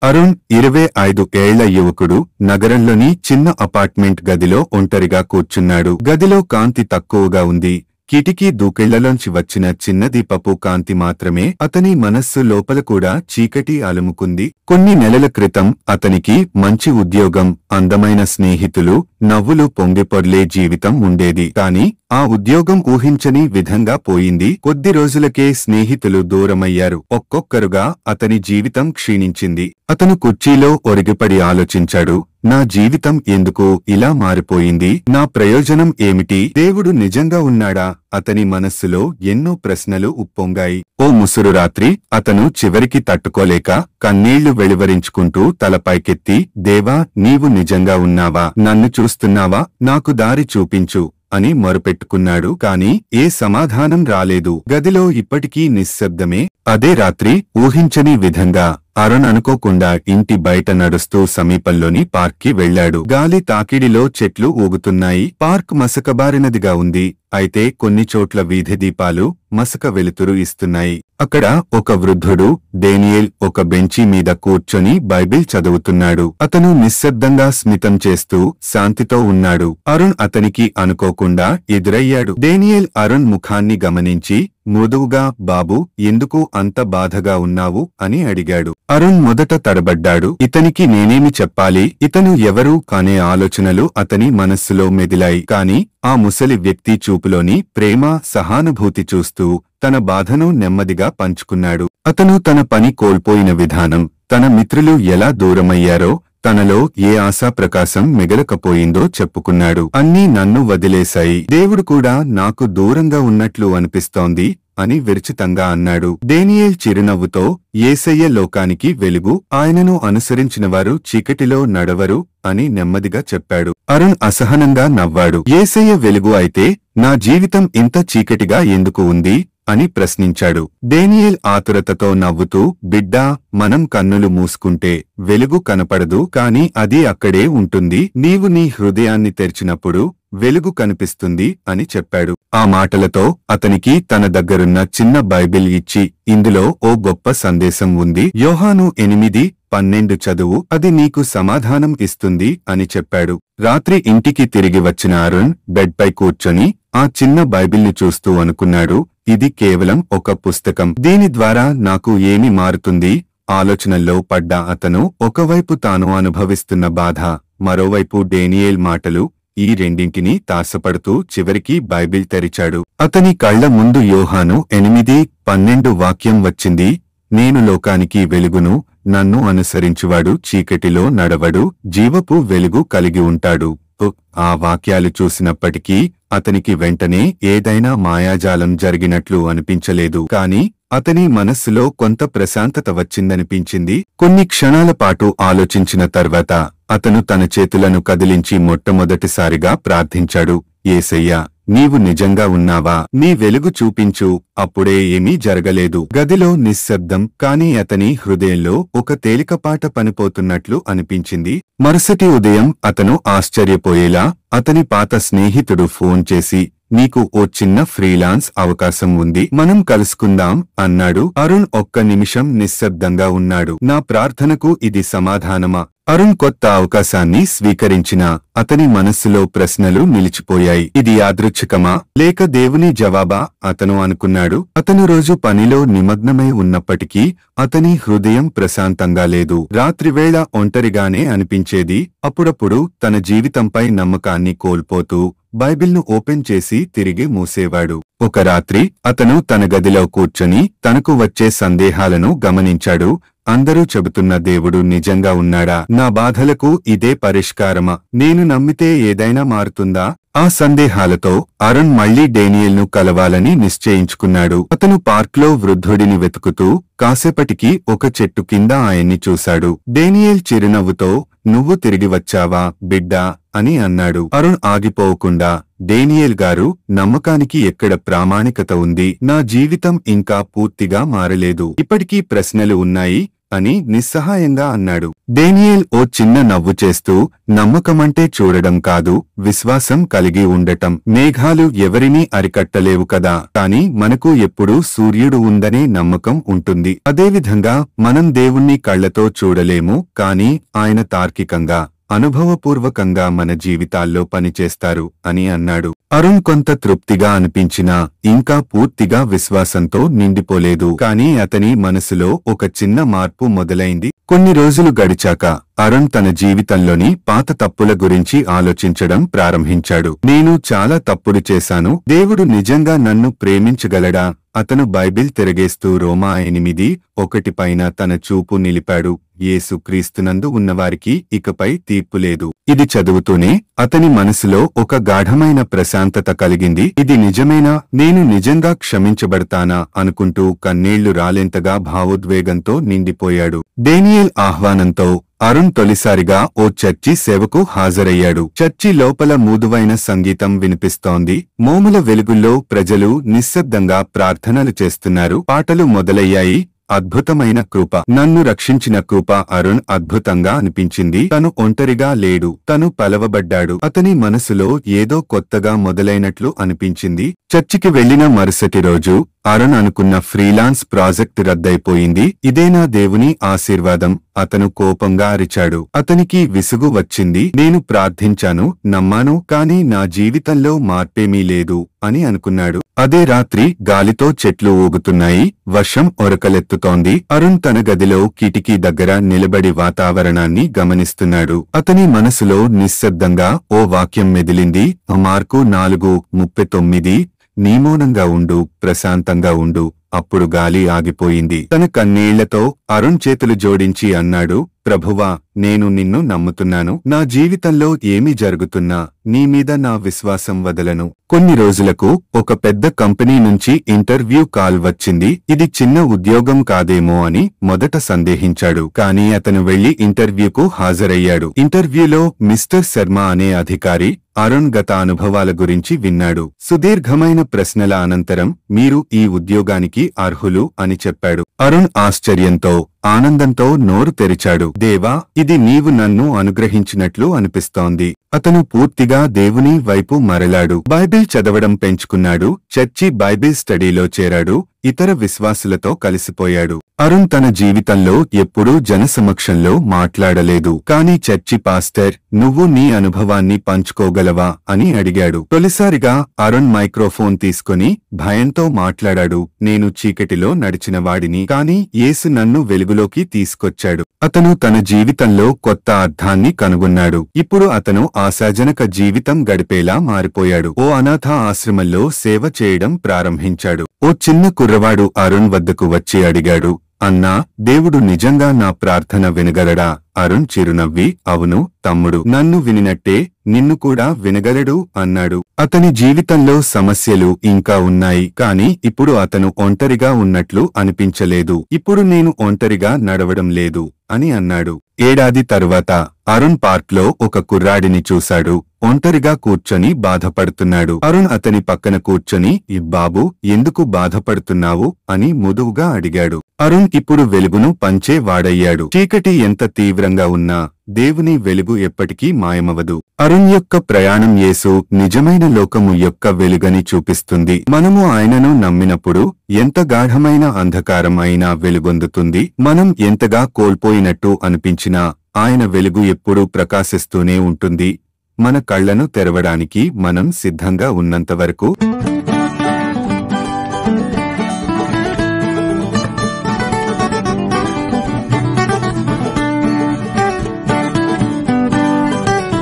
అరుణ్ 25 ఏళ్ల యువకుడు నగరంలోని చిన్న అపార్ట్మెంట్ గదిలో ఒంటరిగా కూర్చున్నాడు. గదిలో కాంతి తక్కువగా ఉంది. కిటికీ దూకెళ్లలోంచి వచ్చిన చిన్న దీపపు కాంతి మాత్రమే. అతని మనస్సు లోపల కూడా చీకటి అలుముకుంది. కొన్ని నెలల క్రితం అతనికి మంచి ఉద్యోగం, అందమైన స్నేహితులు, నవ్వులు పొంగిపొర్లే జీవితం ఉండేది. కాని ఆ ఉద్యోగం ఊహించని విధంగా పోయింది. కొద్ది రోజులకే స్నేహితులు దూరమయ్యారు. ఒక్కొక్కరుగా అతని జీవితం క్షీణించింది. అతను కుర్చీలో ఒరిగిపడి ఆలోచించాడు. నా జీవితం ఎందుకు ఇలా మారిపోయింది? నా ప్రయోజనం ఏమిటి? దేవుడు నిజంగా ఉన్నాడా? అతని మనస్సులో ఎన్నో ప్రశ్నలు ఉప్పొంగాయి. ఓ ముసురు రాత్రి అతను చివరికి తట్టుకోలేక కన్నీళ్లు వెలువరించుకుంటూ తలపైకెత్తి, దేవా, నీవు నిజంగా ఉన్నావా? నన్ను చూస్తున్నావా? నాకు దారి చూపించు అని మొరపెట్టుకున్నాడు. కాని ఏ సమాధానం రాలేదు. గదిలో ఇప్పటికీ నిశ్శబ్దమే. అదే రాత్రి ఊహించని విధంగా అరుణ్ అనుకోకుండా ఇంటి బయట నడుస్తూ సమీపంలోని పార్క్కి వెళ్లాడు. గాలి తాకిడిలో చెట్లు ఊగుతున్నాయి. పార్క్ మసకబారినదిగా ఉంది. అయితే కొన్ని చోట్ల వీధి దీపాలు మసక వెలుతురు ఇస్తున్నాయి. అక్కడ ఒక వృద్ధుడు డేనియేల్ ఒక బెంచీ మీద కూర్చొని బైబిల్ చదువుతున్నాడు. అతను నిశ్శబ్దంగా స్మితం చేస్తూ శాంతితో ఉన్నాడు. అరుణ్ అతనికి అనుకోకుండా ఎదురయ్యాడు. డేనియేల్ అరుణ్ ముఖాన్ని గమనించి మృదువుగా, బాబూ, ఎందుకు అంత బాధగా ఉన్నావు అని అడిగాడు. అరుణ్ మొదట తడబడ్డాడు. ఇతనికి నేనేమి చెప్పాలి? ఇతను ఎవరు కానే ఆలోచనలు అతని మనస్సులో మెదిలాయి. కాని ఆ ముసలి వ్యక్తి చూపులోని ప్రేమ, సహానుభూతి చూస్తూ తన బాధను నెమ్మదిగా పంచుకున్నాడు. అతను తన పని కోల్పోయిన విధానం, తన మిత్రులు ఎలా దూరమయ్యారో, తనలో ఏ ఆశా ప్రకాశం మిగలకపోయిందో చెప్పుకున్నాడు. అన్నీ నన్ను వదిలేశాయి. దేవుడు కూడా నాకు దూరంగా ఉన్నట్లు అనిపిస్తోంది అని విరుచితంగా అన్నాడు. డేనియేల్ చిరునవ్వుతో, యేసయ్య లోకానికి వెలుగు, ఆయనను అనుసరించినవారు చీకటిలో నడవరు అని నెమ్మదిగా చెప్పాడు. అరుణ్ అసహనంగా నవ్వాడు. యేసయ్య వెలుగు అయితే నా జీవితం ఇంత చీకటిగా ఎందుకు ఉంది అని ప్రశ్నించాడు. డేనియేల్ ఆతురతతో నవ్వుతూ, బిడ్డా, మనం కన్నులు మూసుకుంటే వెలుగు కనపడదు, కాని అది అక్కడే ఉంటుంది. నీవు నీ హృదయాన్ని తెరిచినప్పుడు వెలుగు కనిపిస్తుంది అని చెప్పాడు. ఆ మాటలతో అతనికి తన దగ్గరున్న చిన్న బైబిల్ ఇచ్చి, ఇందులో ఓ గొప్ప సందేశం ఉంది. యోహాను 8:12 చదువు, అది నీకు సమాధానం ఇస్తుంది అని చెప్పాడు. రాత్రి ఇంటికి తిరిగి వచ్చిన అరుణ్ బెడ్పై కూర్చొని ఆ చిన్న బైబిల్ని చూస్తూ అనుకున్నాడు, ఇది కేవలం ఒక పుస్తకం. దీని ద్వారా నాకు ఏమి మారుతుంది? ఆలోచనల్లో పడ్డ అతను ఒకవైపు తాను అనుభవిస్తున్న బాధ, మరోవైపు డేనియేల్ మాటలు, ఈ రెండింటినీ తారసపడుతూ చివరికి బైబిల్ తెరిచాడు. అతని కళ్ల ముందు యోహాను 8:12 వాక్యం వచ్చింది. నేను లోకానికి వెలుగును, నన్ను అనుసరించువాడు చీకటిలో నడవడు, జీవపు వెలుగు కలిగి ఉంటాడు. ఆ వాక్యాలు చూసినప్పటికీ అతనికి వెంటనే ఏదైనా మాయాజాలం జరిగినట్లు అనిపించలేదు. కాని అతని మనస్సులో కొంత ప్రశాంతత వచ్చిందనిపించింది. కొన్ని క్షణాల పాటు ఆలోచించిన తర్వాత అతను తన చేతులను కదిలించి మొట్టమొదటిసారిగా ప్రార్థించాడు. యేసయ్యా, నీవు నిజంగా ఉన్నావా? నీ వెలుగు చూపించు. అప్పుడే ఏమీ జరగలేదు. గదిలో నిశ్శబ్దం. కాని అతని హృదయంలో ఒక తేలికపాట పనిపోతున్నట్లు అనిపించింది. మరుసటి ఉదయం అతను ఆశ్చర్యపోయేలా అతని పాత స్నేహితుడు ఫోన్ చేసి, నీకు ఓ చిన్న ఫ్రీలాన్స్ అవకాశం ఉంది, మనం కలుసుకుందాం అన్నాడు. అరుణ్ ఒక్క నిమిషం నిశ్శబ్దంగా ఉన్నాడు. నా ప్రార్థనకు ఇది సమాధానమా? అరుణ్ కొత్త అవకాశాన్ని స్వీకరించినా అతని మనస్సులో ప్రశ్నలు నిలిచిపోయాయి. ఇది యాదృచ్ఛికమా లేక దేవుని జవాబా? అతను అనుకున్నాడు. అతను రోజు పనిలో నిమగ్నమై ఉన్నప్పటికీ అతని హృదయం ప్రశాంతంగా లేదు. రాత్రివేళ ఒంటరిగానే అనిపించేది. అప్పుడప్పుడు తన జీవితంపై నమ్మకాన్ని కోల్పోతూ బైబిల్ను ఓపెన్ చేసి తిరిగి మూసేవాడు. ఒక రాత్రి అతను తన గదిలో కూర్చొని తనకు వచ్చే సందేహాలను గమనించాడు. అందరూ చెబుతున్న దేవుడు నిజంగా ఉన్నాడా? నా బాధలకు ఇదే పరిష్కారమా? నేను నమ్మితే ఏదైనా మారుతుందా? ఆ సందేహాలతో అరుణ్ మళ్లీ డేనియేల్ను కలవాలని నిశ్చయించుకున్నాడు. అతను పార్క్లో వృద్ధుడిని వెతుకుతూ కాసేపటికి ఒక చెట్టు కింద ఆయన్ని చూశాడు. డేనియేల్ చిరునవ్వుతో, నువ్వు తిరిగి వచ్చావా బిడ్డా అని అన్నాడు. అరుణ్ ఆగిపోకుండా, డేనియేల్ గారు, నమ్మకానికి ఎక్కడ ప్రామాణికత ఉంది? నా జీవితం ఇంకా పూర్తిగా మారలేదు. ఇప్పటికీ ప్రశ్నలు ఉన్నాయి అని నిస్సహాయంగా అన్నాడు. డేనియేల్ ఓ చిన్న నవ్వు చేస్తూ, నమ్మకమంటే చూడడం కాదు, విశ్వాసం కలిగి ఉండటం. మేఘాలు ఎవరినీ అరికట్టలేవు కదా, కాని మనకు ఎప్పుడూ సూర్యుడు ఉందనే నమ్మకం ఉంటుంది. అదేవిధంగా మనం దేవుణ్ణి కళ్లతో చూడలేము, కాని ఆయన తార్కికంగా, అనుభవపూర్వకంగా మన జీవితాల్లో పనిచేస్తారు అని అన్నాడు. అరుణ్ కొంత తృప్తిగా అనిపించినా ఇంకా పూర్తిగా విశ్వాసంతో నిండిపోలేదు. కాని అతని మనసులో ఒక చిన్న మార్పు మొదలైంది. కొన్ని రోజులు గడిచాక అరుణ్ తన జీవితంలోని పాత తప్పుల గురించి ఆలోచించడం ప్రారంభించాడు. నేను చాలా తప్పులు చేశాను. దేవుడు నిజంగా నన్ను ప్రేమించగలడా? అతను బైబిల్ తిరగేస్తూ రోమా 8:1 పైన తన చూపు నిలిపాడు. యేసుక్రీస్తునందు ఉన్నవారికి ఇకపై తీర్పు లేదు. ఇది చదువుతూనే అతని మనసులో ఒక గాఢమైన ప్రశాంతత కలిగింది. ఇది నిజమేనా? నేను నిజంగా క్షమించబడతానా అనుకుంటూ కన్నీళ్లు రాలేంతగా భావోద్వేగంతో నిండిపోయాడు. డేనియేల్ ఆహ్వానంతో అరుణ్ తొలిసారిగా ఓ చర్చి సేవకు హాజరయ్యాడు. చర్చి లోపల మృదువైన సంగీతం వినిపిస్తోంది. మోముల వెలుగుల్లో ప్రజలు నిశ్శబ్దంగా ప్రార్థనలు చేస్తున్నారు. పాటలు మొదలయ్యాయి. అద్భుతమైన కృప, నన్ను రక్షించిన కృప. అరుణ్ అద్భుతంగా అనిపించింది. తను ఒంటరిగా లేడు, తను పలవబడ్డాడు. అతని మనసులో ఏదో కొత్తగా మొదలైనట్లు అనిపించింది. చర్చికి వెళ్లిన మరుసటి రోజు అరుణ్ అనుకున్న ఫ్రీలాన్స్ ప్రాజెక్ట్ రద్దయిపోయింది. ఇదేనా దేవుని ఆశీర్వాదం? అతను కోపంగా అరిచాడు. అతనికి విసుగు వచ్చింది. నేను ప్రార్థించాను, నమ్మాను, కాని నా జీవితంలో మార్పేమీ లేదు అని అనుకున్నాడు. అదే రాత్రి గాలితో చెట్లు ఊగుతున్నాయి, వర్షం ఒరకలెత్తుతోంది. అరుణ్ తన గదిలో కిటికీ దగ్గర నిలబడి వాతావరణాన్ని గమనిస్తున్నాడు. అతని మనసులో నిశ్శబ్దంగా ఓ వాక్యం మెదిలింది. మార్కు 4:39, నీమౌనంగా ఉండు, ప్రశాంతంగా ఉండు. అప్పుడు గాలి ఆగిపోయింది. తన కన్నీళ్లతో అరుణ్ చేతులు జోడించి అన్నాడు, ప్రభువా, నేను నిన్ను నమ్ముతున్నాను. నా జీవితంలో ఏమి జరుగుతున్నా నీ మీద నా విశ్వాసం వదలను. కొన్ని రోజులకు ఒక పెద్ద కంపెనీ నుంచి ఇంటర్వ్యూ కాల్ వచ్చింది. ఇది చిన్న ఉద్యోగం కాదేమో అని మొదట సందేహించాడు. కాని అతను వెళ్లి ఇంటర్వ్యూకు హాజరయ్యాడు. ఇంటర్వ్యూలో మిస్టర్ శర్మ అనే అధికారి అరుణ్ గత అనుభవాల గురించి విన్నాడు. సుదీర్ఘమైన ప్రశ్నల అనంతరం మీరు ఈ ఉద్యోగానికి అర్హులు అని చెప్పాడు. అరుణ్ ఆశ్చర్యంతో, ఆనందంతో నోరు తెరిచాడు. దేవా, ఇది నీవు నన్ను అనుగ్రహించినట్లు అనిపిస్తోంది. అతను పూర్తిగా దేవుని వైపు మరలాడు. బైబిల్ చదవడం పెంచుకున్నాడు. చర్చి బైబిల్ స్టడీలో చేరాడు. ఇతర విశ్వాసులతో కలిసిపోయాడు. అరుణ్ తన జీవితంలో ఎప్పుడూ జనసమక్షంలో మాట్లాడలేదు. కాని చర్చి పాస్టర్, నువ్వు నీ అనుభవాన్ని పంచుకోగలవా అని అడిగాడు. తొలిసారిగా అరుణ్ మైక్రోఫోన్ తీసుకుని భయంతో మాట్లాడాడు. నేను చీకటిలో నడిచిన వాడిని, కాని యేసు నన్ను వెలుగులోకి తీసుకొచ్చాడు. అతను తన జీవితంలో కొత్త అర్థాన్ని కనుగొన్నాడు. ఇప్పుడు అతను ఆశాజనక జీవితం గడిపేలా మారిపోయాడు. ఓ అనాథ ఆశ్రమంలో సేవ చేయడం ప్రారంభించాడు. ఓ చిన్న కుర్రవాడు అరుణ్ వద్దకు వచ్చి అడిగాడు, అన్నా, దేవుడు నిజంగా నా ప్రార్థన వినగలడా? అరుణ్ చిరునవ్వి, అవును తమ్ముడు, నన్ను వినినట్టే నిన్ను కూడా వినగలడు అన్నాడు. అతని జీవితంలో సమస్యలు ఇంకా ఉన్నాయి, కాని ఇప్పుడు అతను ఒంటరిగా ఉన్నట్లు అనిపించలేదు. ఇప్పుడు నేను ఒంటరిగా నడవడం లేదు అని అన్నాడు. ఏడాది తరువాత అరుణ్ పార్క్లో ఒక కుర్రాడిని చూశాడు. ఒంటరిగా కూర్చొని బాధపడుతున్నాడు. అరుణ్ అతని పక్కన కూర్చొని, ఈ బాబూ, ఎందుకు బాధపడుతున్నావు అని మృదువుగా అడిగాడు. అరుణ్ ఇప్పుడు వెలుగును పంచే వాడయ్యాడు. చీకటి ఎంత తీవ్రంగా ఉన్నా దేవుని వెలుగు ఎప్పటికీ మాయమవదు. అరుణ్ యొక్క ప్రయాణం యేసు నిజమైన లోకము యొక్క వెలుగని చూపిస్తుంది. మనము ఆయనను నమ్మినప్పుడు ఎంత గాఢమైన అంధకారం అయినా వెలుగొందుతుంది. మనం ఎంతగా కోల్పోయినట్టు అనిపించినా ఆయన వెలుగు ఎప్పుడూ ప్రకాశిస్తూనే ఉంటుంది. మన కళ్లను తెరవడానికి మనం సిద్ధంగా ఉన్నంతవరకు.